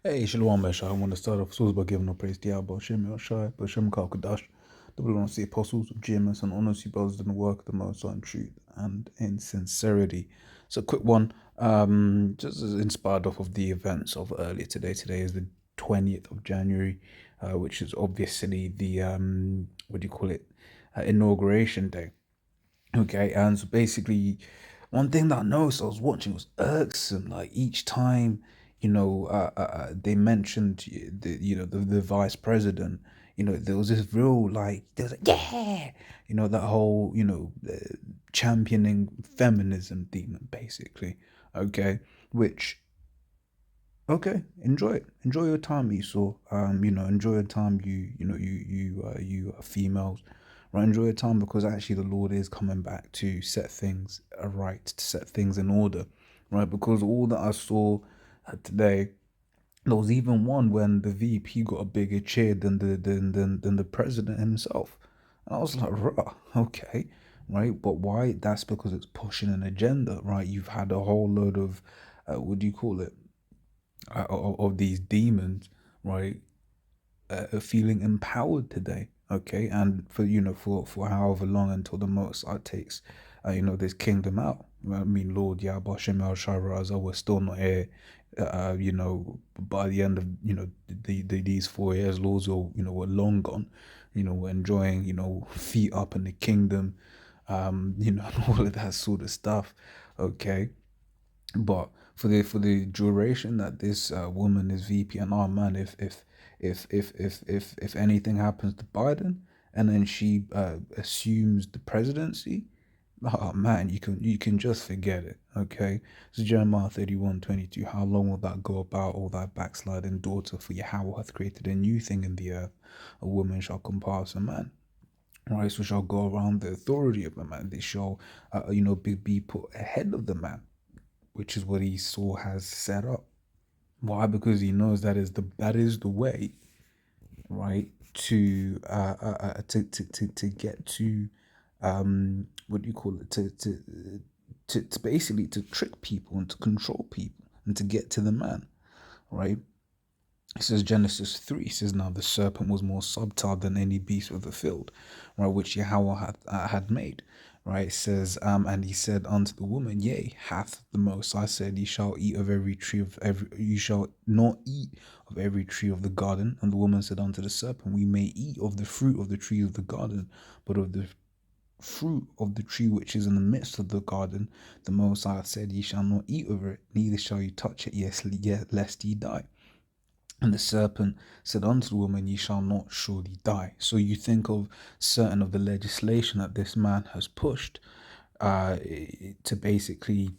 Hey, Shalom Mesha. I want to start off by giving no praise to Yahweh, Shem Yoshai, Bashem Kalkadash. The Bible wants the apostles of James and honors you brothers in the work of the Most High in truth and in sincerity. So, quick one, just as inspired off of the events of earlier today. Today is the 20th of January, which is obviously the, what do you call it, inauguration day. Okay, and so basically, one thing that I noticed I was watching was irksome. Like each time, they mentioned the vice president. There was this real there was like yeah, that whole championing feminism demon basically. Okay, which okay, enjoy it. Enjoy your time, Esau. Enjoy your time. You females, right? Enjoy your time because actually the Lord is coming back to set things right, to set things in order, right? Because all that I saw today, there was even one when the VP got a bigger cheer than the president himself, and I was like, "Rah, okay." Right, but why? That's because it's pushing an agenda, right? You've had a whole load of, what do you call it? Of these demons, right? Feeling empowered today, okay, and for for however long until the Most High takes, this kingdom out. I mean, Lord Yahweh Shem El Sharaza, we're still not here. By the end of these 4 years, Lords will we're long gone. We're enjoying feet up in the kingdom, and all of that sort of stuff. Okay, but for the duration that this woman is VP, and oh man, if anything happens to Biden, and then she assumes the presidency, oh man, you can just forget it. Okay, so Jeremiah 31:22. How long will that go about, all thy backsliding daughter? For Yahweh hath created a new thing in the earth. A woman shall compass a man. Right, so shall go around the authority of a man. They shall, be put ahead of the man, which is what Esau has set up. Why? Because he knows that is the way, right? To get to what do you call it? To basically to trick people and to control people and to get to the man, right? It says Genesis 3 says, now the serpent was more subtle than any beast of the field, right, which Yahweh had made. Right, it says, and he said unto the woman, yea, hath the Most High said, ye shall eat of every tree of every, you shall not eat of every tree of the garden. And the woman said unto the serpent, we may eat of the fruit of the tree of the garden, but of the fruit of the tree which is in the midst of the garden, the Most High said, ye shall not eat of it, neither shall you touch it, yes, yet lest ye die. And the serpent said unto the woman, ye shall not surely die. So you think of certain of the legislation that this man has pushed to basically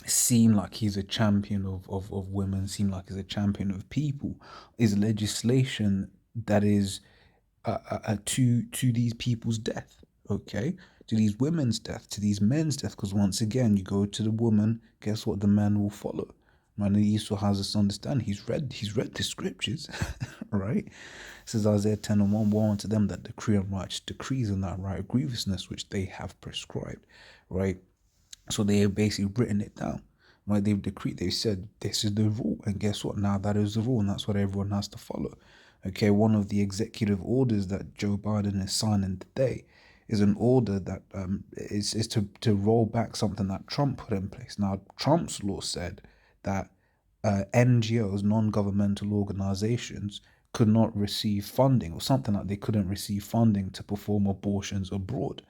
seem like he's a champion of women, seem like he's a champion of people, is legislation that is to these people's death, okay? To these women's death, to these men's death, because once again, you go to the woman, guess what? The man will follow. Man, Esau has this understanding. He's read the scriptures, right? It says Isaiah 10:1, woe unto them that decree unrighteous decrees and that right grievousness which they have prescribed, right? So they have basically written it down. Right? They've decreed, they said this is the rule, and guess what? Now that is the rule, and that's what everyone has to follow. Okay, one of the executive orders that Joe Biden is signing today is an order that is to roll back something that Trump put in place. Now, Trump's law said that NGOs, non-governmental organizations, could not receive funding, or something like they couldn't receive funding to perform abortions abroad.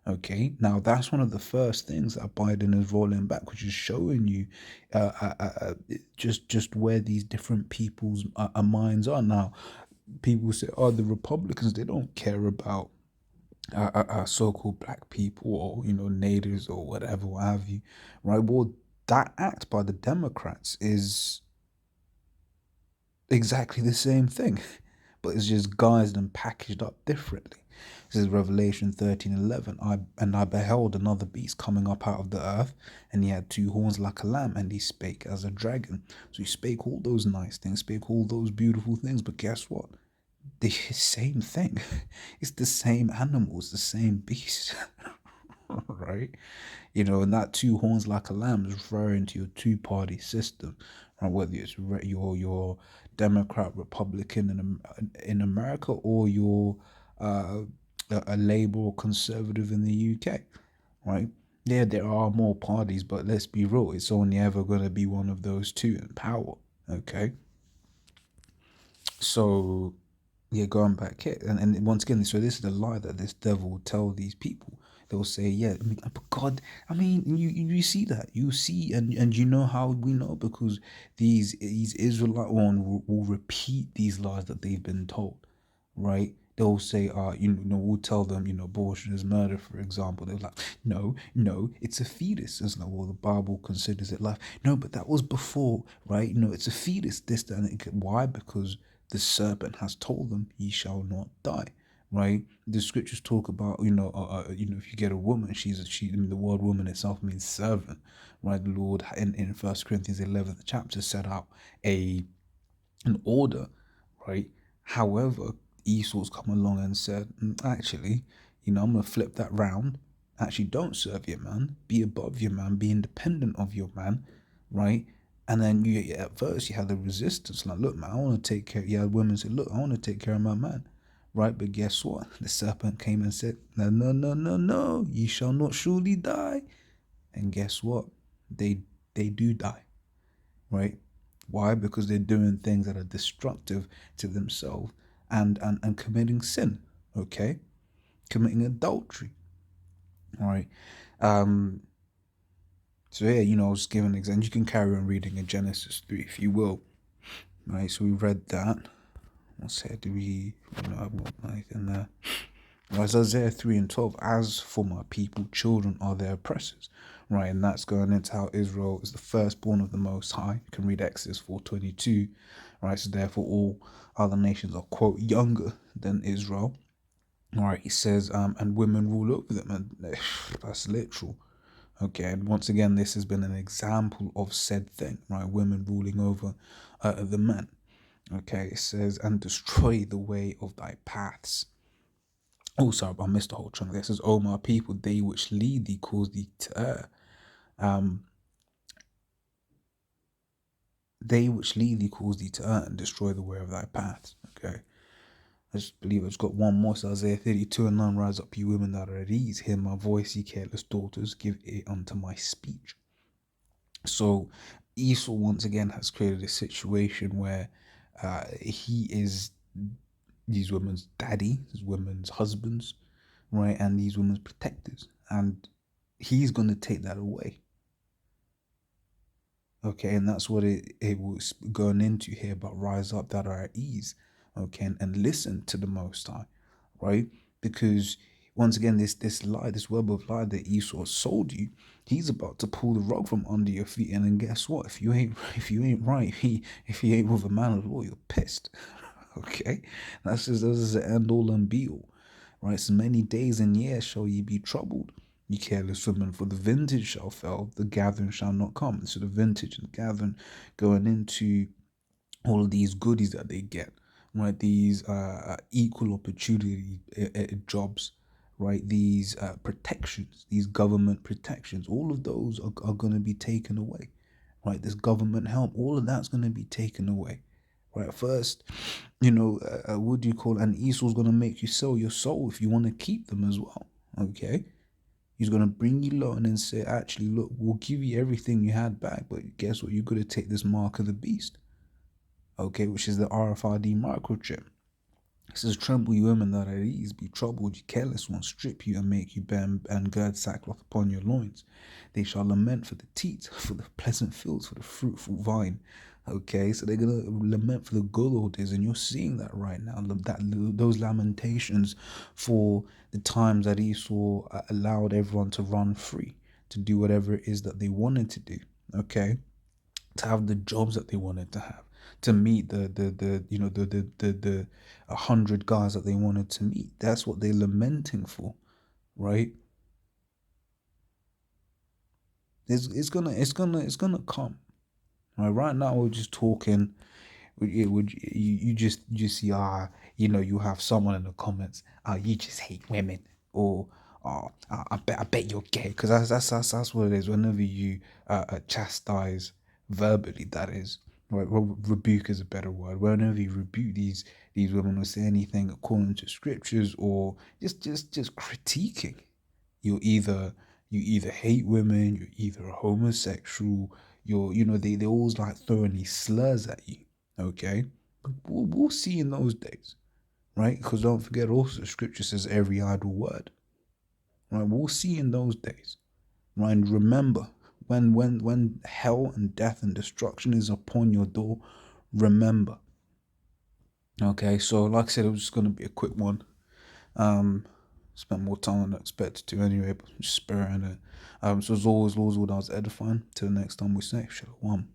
Okay, now that's one of the first things that Biden is rolling back, which is showing you just where these different people's minds are. Now, people say, "Oh, the Republicans, they don't care about so-called black people or natives or whatever, what have you," right? Well, that act by the Democrats is exactly the same thing, but it's just guised and packaged up differently. This is Revelation 13:11. I beheld another beast coming up out of the earth, and he had two horns like a lamb, and he spake as a dragon. So he spake all those nice things, spake all those beautiful things, but guess what? The same thing. It's the same animal, it's the same beast. Right? And that two horns like a lamb is referring to your two-party system, right? Whether it's your Democrat, Republican in America, or you're uh, a Labour or Conservative in the UK, right? Yeah, there are more parties, but let's be real, it's only ever going to be one of those two in power, okay? So, yeah, going back here, and once again, so this is the lie that this devil will tell these people. They'll say, yeah, I mean, but God, I mean, you see that, you see, and you know how we know, because these Israelite one will repeat these lies that they've been told, right? They'll say, we'll tell them, abortion is murder, for example. They're like, no, it's a fetus. It's like, well, the Bible considers it life. No, but that was before, right? It's a fetus, this, that, and it. Why? Because the serpent has told them, ye shall not die, right? The scriptures talk about, if you get a woman, I mean, the word woman itself means servant, right? The Lord in 1 Corinthians 11th chapter set out an order, right? However, Esau's come along and said, actually, I'm going to flip that round. Actually, don't serve your man. Be above your man. Be independent of your man, right? And then at first you had the resistance, like, look, man, I want to take care. You had women say, look, I want to take care of my man, right? But guess what? The serpent came and said, no, no, no, no, no, ye shall not surely die. And guess what? They do die, right? Why? Because they're doing things that are destructive to themselves and committing sin, okay? Committing adultery, all right? Um, so yeah, I was giving an example. You can carry on reading in Genesis 3 if you will, right? So we read that. What's here? Do we, I've got anything there. As Isaiah 3 and 12, as for my people, children are their oppressors, right? And that's going into how Israel is the firstborn of the Most High. You can read Exodus 4:22, right? So therefore, all other nations are, quote, younger than Israel, right? He says, and women rule over them, and that's literal. Okay, and once again, this has been an example of said thing, right? Women ruling over the men. Okay, it says, and destroy the way of thy paths. Oh, sorry, I missed the whole chunk. This says, "O my people, they which lead thee cause thee to err. They which lead thee cause thee to err and destroy the way of thy paths." Okay, I just believe I've got one more. So Isaiah 32 and 9, rise up, you women that are at ease. Hear my voice, ye careless daughters. Give ear unto my speech. So Esau once again has created a situation where he is these women's daddy, these women's husbands, right, and these women's protectors, and he's going to take that away. Okay, and that's what it was going into here about rise up that are at ease, okay, and listen to the Most High, right? Because once again, this lie, this web of lie that Esau sold you, he's about to pull the rug from under your feet, and then guess what? If you ain't right, if he ain't with a man of law, you're pissed. Okay, this is the end all and be all, right? So many days and years shall ye be troubled, ye careless women, for the vintage shall fail, the gathering shall not come. So the vintage and the gathering going into all of these goodies that they get, right? These equal opportunity jobs, right? These protections, these government protections, all of those are going to be taken away, right? This government help, all of that's going to be taken away. Right, first, what do you call it? And Esau's going to make you sell your soul if you want to keep them as well. Okay, he's going to bring you low and then say, actually, look, we'll give you everything you had back, but guess what? You've got to take this mark of the beast, okay, which is the RFID microchip. It says, tremble, you women that are at ease, be troubled, you careless ones, strip you and make you bear and gird sackcloth upon your loins. They shall lament for the teat, for the pleasant fields, for the fruitful vine. Okay, so they're gonna lament for the good old days, and you're seeing that right now. Those lamentations for the times that Esau allowed everyone to run free, to do whatever it is that they wanted to do. Okay, to have the jobs that they wanted to have, to meet the 100 guys that they wanted to meet. That's what they're lamenting for, right? It's gonna come. Right now we're just talking. You just see you have someone in the comments, you just hate women, or I bet you're gay, because that's what it is. Whenever you chastise verbally, that is, Right, well, rebuke is a better word. Whenever you rebuke these women or say anything according to scriptures, or just critiquing, you're either you either hate women, you're either a homosexual, they always like throwing these slurs at you. Okay, but we'll see in those days, right? Because don't forget, also scripture says every idle word, right? We'll see in those days, right? And remember, when hell and death and destruction is upon your door, remember. Okay, so like I said, it was just gonna be a quick one. Spent more time than I expected to anyway, but just sparing it. So as always, Lord's what I was edifying. Till the next time we say, Shalom.